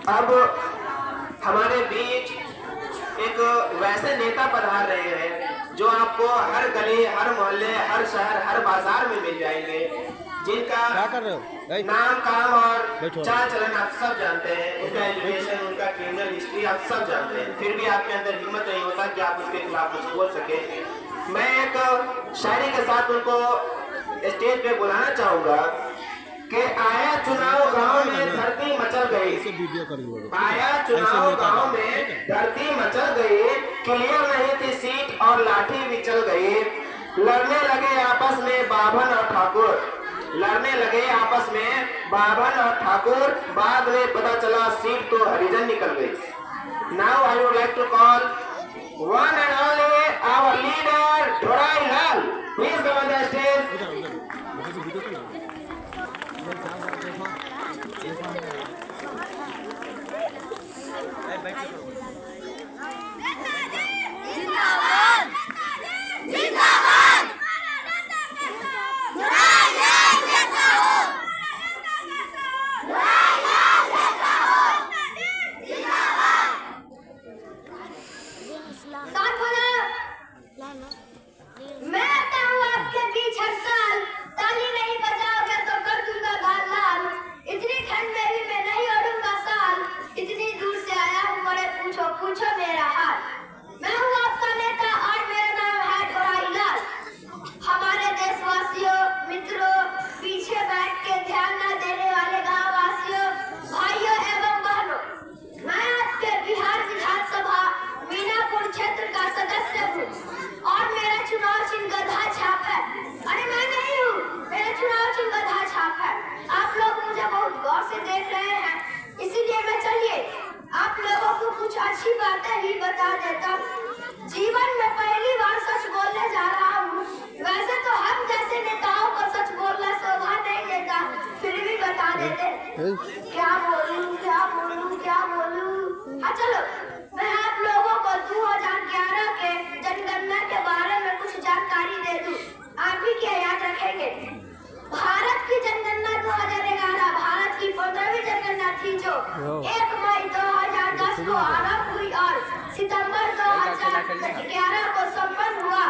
अब हमारे बीच एक वैसे नेता पधार रहे हैं जो आपको हर गली, हर मोहल्ले, हर शहर, हर बाजार में मिल जाएंगे, जिनका नाम, काम और चाल चलन आप सब जानते हैं, उनका एजुकेशन, उनका क्रिमिनल हिस्ट्री आप सब जानते हैं, फिर भी आपके अंदर हिम्मत नहीं होता कि आप उसके खिलाफ कुछ बोल सके। मैं एक शायरी के साथ उनको स्टेज पे बुलाना चाहूंगा कि आया चुनाव गांव में धरती मचल गई, आया चुनाव गांव में धरती मचल गई, क्लियर नहीं थी सीट और लाठी भी चल गई, लड़ने लगे आपस में बाभन और ठाकुर, लड़ने लगे आपस में बाभन और ठाकुर, बाद में पता चला सीट तो हरिजन निकल गई। Now I would like to call one and only our leader Dhorai Lal, please come on the stage. जिंदाबाद जिंदाबाद मैं आता हूँ आपके बीच हर साल, ताली नहीं बजाओगे तो कर दूंगा गाल लाल, इतनी ठंड में भी मैं नहीं ओढ़ूंगा साल, इतनी दूर से आया हूँ बड़े पूछो पूछो मेरा हाल, मैं हूँ आपका नेता और मेरा नाम है ढोराई लाल। हमारे देशवासियों, मित्रों, पीछे बैठ के ध्यान न देने वाले गाँव वासियों, भाइयों एवं बहनों, मैं आपके बिहार विधानसभा मीनापुर क्षेत्र का सदस्य हूँ और मेरा चुनाव चिन्ह गधा छाप है। अरे मैं नहीं हूँ, मेरा चुनाव चिन्ह गधा छाप है। आप लोग मुझे बहुत गौर से देख रहे हैं, इसीलिए मैं चलिए आप लोगों को कुछ अच्छी बातें ही बता देता हूँ। जीवन में पहली बार सच बोलने जा रहा हूँ। वैसे तो हम जैसे नेताओं को सच बोलना शोभा नहीं देता, फिर भी बता देते। क्या बोलूं क्या बोलूं क्या बोलूं। हाँ चलो, मैं आप लोगों को 2011 के जनगणना के बारे में कुछ जानकारी दे दूं, आप भी क्या याद रखेंगे। भारत की जनगणना 2011 भारत की 15वीं जनगणना थी जो 1 मई 2010 को आरंभ हुई और सितंबर 2011 को संपन्न हुआ।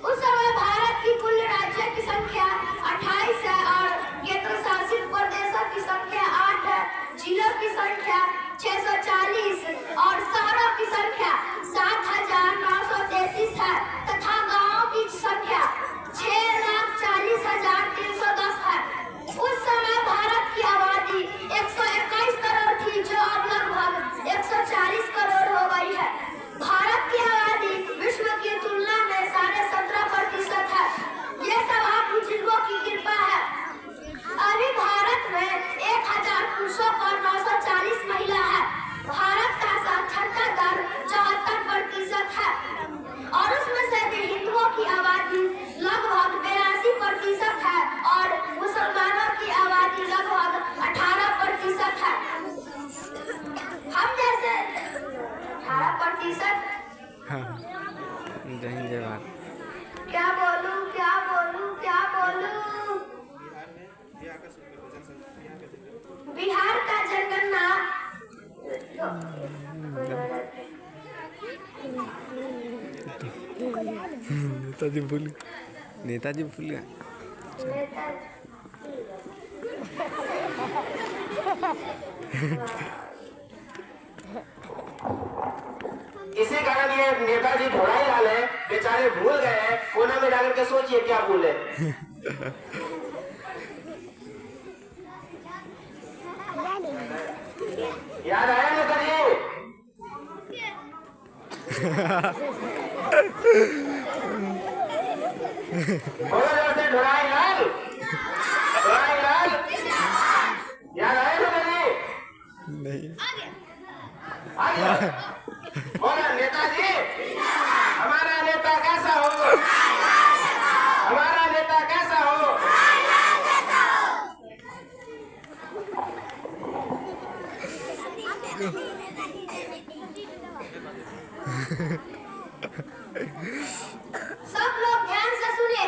उस समय भारत की कुल राज्यों की संख्या 28 है और केंद्र शासित प्रदेशों की संख्या 8 है, जिलों की संख्या 640 और शहरों की संख्या 7,933 है तथा गांवों की संख्या 6,40,310 है। उस समय भारत की आबादी 121 करोड़ थी जो अब लगभग 140 करोड़ हो गई है। भारत की आबादी विश्व की तुलना में 17.5% है। ये सब आप बुजुर्गों की कृपा है। अभी भारत में 1000 पुरुषों और 940 महिला है। भारत का साक्षरता दर 74% है और उसमें से भी हिंदुओं की आबादी लगभग 82% है और मुसलमानों की आबादी लगभग 18% है। हम जैसे 18%। क्या बोलूं क्या बोलूं क्या बोलूं। बिहार का जनगणना नेताजी भूल गया। इसी कारण ये नेताजी ढोराई लाल है, बेचारे भूल गए हैं। कोना में जाकर के सोचिए क्या भूले। याद आया नेताजी? बोलो जोर से ढोराई लाल, ढोराई लाल। याद आया नेताजी? नहीं आ गया। बोला नेताजी, हमारा नेता कैसा हो, हमारा नेता कैसा हो। सब लोग ध्यान से सुनिए।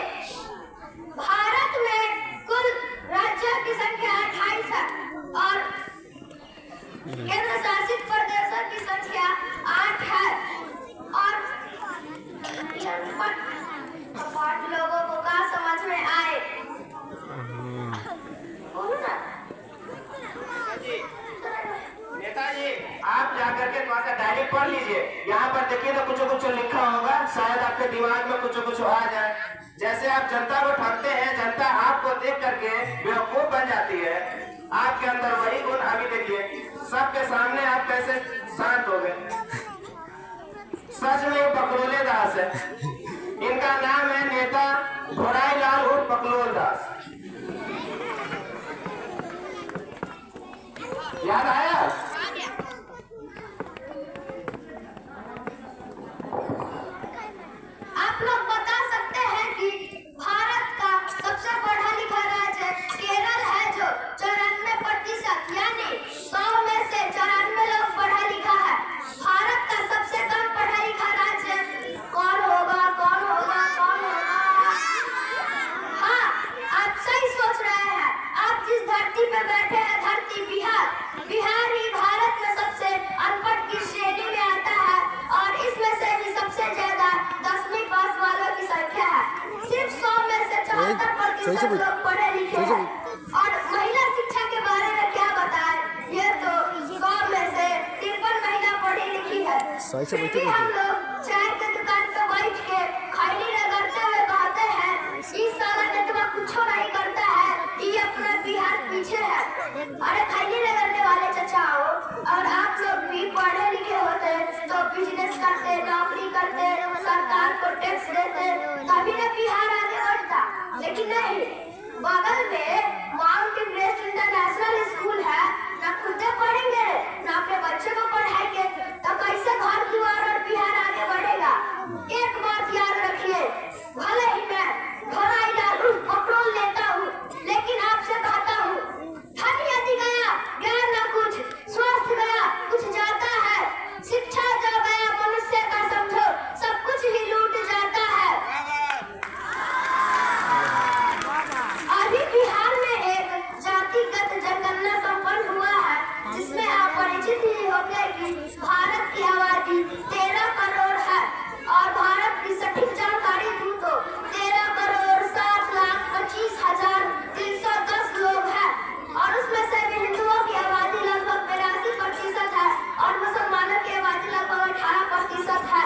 भारत में कुल राज्यों की संख्या 28 है और केंद्र शासित प्रदेशों की संख्या 8 है और अब 8 लोगों को क्या समझ में आए? बोलो ना। नेताजी आप जाकर के थोड़ा सा डायरी पढ़ लीजिए। यहाँ पर देखिए तो कुछ कुछ लिखा होगा, शायद आपके दिमाग में कुछ कुछ आ जाए। जैसे आप जनता को ठगते हैं, जनता आपको देख करके बेवकूफ बन जाती है। आपके अंदर वही गुण अभी देखिए, सबके सामने आप कैसे शांत हो गए। सच में ये पकलोले दास है। इनका नाम है नेता घोड़ाई लाल उर्फ पकलोल दास। याद आया? आप लोग बता सकते हैं कि भारत का सबसे पढ़ा लिखा राज्य केरल है जो 94% यानी 100 में से 94 लोग पढ़ा लिखा है। भारत का सबसे कम पढ़ा लिखा राज्य कौन होगा? कौन होगा? कौन होगा? हाँ, आप सही सोच रहे हैं। आप जिस धरती पे बैठे हैं, धरती बिहार। बिहार ही भारत में सबसे अनपढ़ की श्रेणी में आता है और इसमें से भी सबसे ज्यादा 10वीं पास वालों की संख्या है। सिर्फ 100 में से 74% लोग पढ़े लिखे हैं। और महिला शिक्षा के बारे में क्या बताएं? ये तो 100 में से 53 महिला पढ़ी लिखी है। फिर भी हम लोग चाय के दुकान पे बैठ के खैनी रगड़ते हुए कहते हैं इस साला नेतवा कुछ नहीं करता है, ये अपना बिहार पीछे है। अरे खैनी रगड़ने वाले चचा हो, और आप लोग भी पढ़े लिखे होते तो बिजनेस करते, नौकरी करते, सरकार को टैक्स देते, तभी ना बिहार आगे बढ़ता। लेकिन नहीं, बगल में माउंट एवरेस्ट इंटरनेशनल स्कूल है, ना खुद पढ़ेंगे ना अपने बच्चे को पढ़ाएंगे, तो कैसे घर द्वार और बिहार आगे बढ़ेगा? एक बात याद रखिए, भले ही मैं घोड़ाई लाल उर्फ पकलोल लेता हूँ, लेकिन आपसे कहता हूँ धन यदि गया, गया ना कुछ, स्वास्थ्य गया कुछ जाता है, शिक्षा जो गया मनुष्य का समझो सब कुछ ही लूट जाता है। अभी बिहार में एक जातिगत जनगणना संपन्न हुआ है, जिसमें आप परिचित ही होंगे कि भारत की आबादी 13 करोड़ है और भारत की सटीक जानकारी दूं तो 13 करोड़ 7,25,310 लोग हैं और उसमें से भी हिंदुओं की आबादी लगभग 82% है और मुसलमानों की आबादी लगभग 18% है।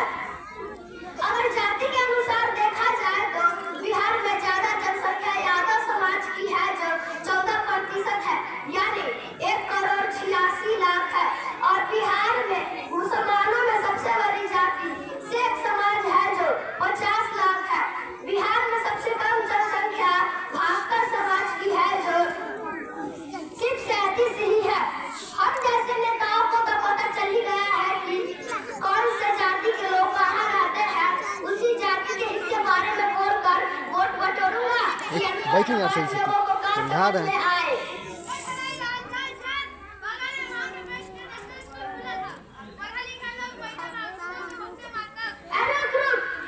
अगर जाति के अनुसार देखा जाए तो बिहार में ज्यादा जनसंख्या यादव समाज की है जो 14% है, यानी 1,86,00,000 है। और बिहार में मुसलमानों में सबसे बड़ी जाति शेख समाज है जो 50 लाख है। बिहार में सबसे कम जनसंख्या भास्कर समाज की है जो सिर्फ 37 ही है। हम जैसे नेताओं को तो पता चल ही गया है कि कौन से जाति के लोग कहाँ रहते हैं, उसी जाति के हित के बारे में बोलकर वोट बटोरूंगा। बैठिए यार, सही से समझा रहे हैं।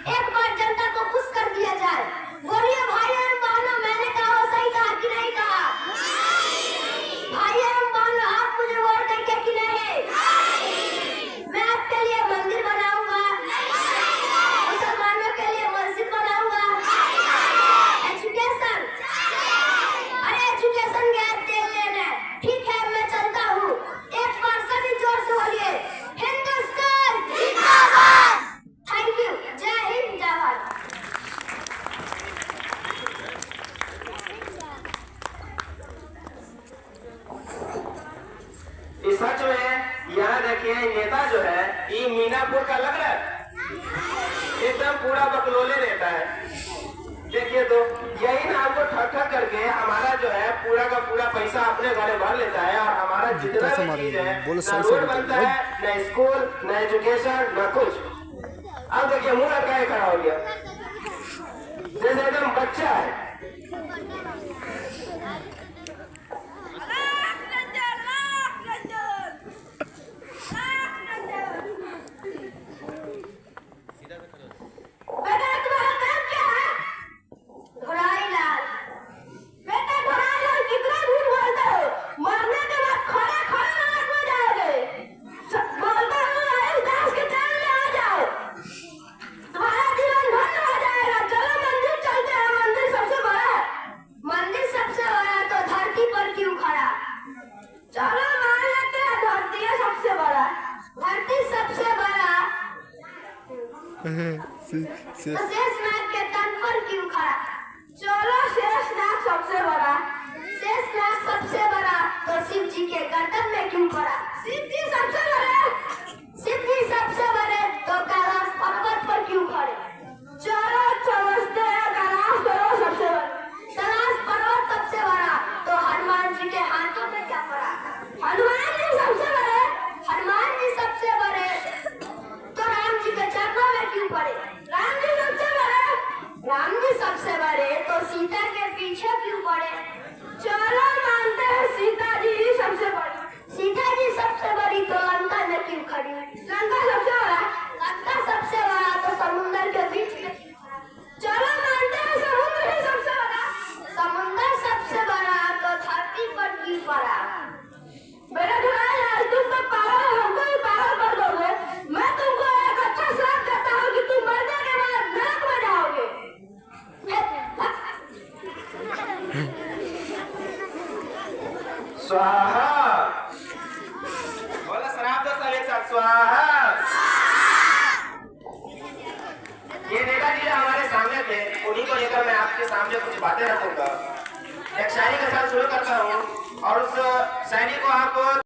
एक बार जनता को खुश कर दिया जाए। बोलिए भाई एवं बहनों, मैंने कहा सही कहा कि नहीं कहा? भाई एवं बहनों, आप मुझे वोट देंगे कि नहीं? मैं आपके लिए मंदिर बनाऊंगा, मुसलमानों के लिए मस्जिद बनाऊंगा। एजुकेशन, अरे एजुकेशन गया तेल लेने, ठीक है मैं चलता हूँ। एक बार सभी जोर से बोलिए हिंदुस्तान जिंदाबाद। Thank you. जय हिंद, जय भारत। इस सच में यहाँ देखिए नेता जो है ये मीनापुर का लग रहा है, एकदम पूरा बकलोले नेता है। देखिए तो यही ना आपको ठग ठग करके हमारा जो है पूरा का पूरा पैसा अपने घरे भर लेता है और हमारा जितना भी चीज है ना रोड बनता है, ना स्कूल, ना एजुकेशन, ना कुछ। अब देखिए मुंह लटकाए खड़ा हो गया जैसे एकदम बच्चा है। बेटा तुम्हारा नाम क्या है? घोड़ाई लाल। बेटा घोड़ाई लाल, कितना झूठ बोलते हो? मरने के बाद खड़े खड़े नरक में जाओगे। चलो मान लेते हैं धरती है सबसे बड़ा। धरती सबसे बड़ा तो शेषनाग के तन पर क्यों खड़ा? चलो शेषनाग सबसे बड़ा। शेषनाग सबसे बड़ा तो शिव जी के गर्दन में क्यों पड़ा? शिव जी सबसे बड़े। शिव जी सबसे बड़े तो कैलाश पर्वत पर क्यों खड़े? चलो समझते हैं कैलाश पर्वत सबसे बड़ा। कैलाश पर्वत सबसे बड़ा तो हनुमान जी के हाथों में क्या पड़ा? हनुमान जी सबसे बड़े। हनुमान जी सबसे बड़े तो राम जी के चरणों में क्यों पड़े? राम जी सबसे बड़े। राम जी सबसे बड़े तो सीता के पीछे क्यों पड़े? चलो मानते हैं सीता जी ही सबसे बड़ी। सीता जी सबसे बड़ी तो लंका में क्यों खड़ी? लंका सबसे बड़ा। लंका सबसे बड़ा तो समुद्र के बीच में क्यों खड़ा? चलो मानते हैं समुद्र ही सबसे बड़ा। समुद्र सबसे बड़ा तो धरती पर क्यों पड़ा? मेरे भाई यार तुम तो पागल हो, हमको ही पागल कर दोगे। मैं तुमको एक अच्छा श्राप देता हूँ कि तुम मरने के बाद नरक में जाओगे। स्वाहा। बोला शराब दो सब एक साथ, स्वाहा। ये नेताजी हमारे सामने थे, उन्हीं को लेकर मैं आपके सामने कुछ बातें रखूंगा। एक शायरी के साथ शुरू करता हूँ और उस शायरी को आप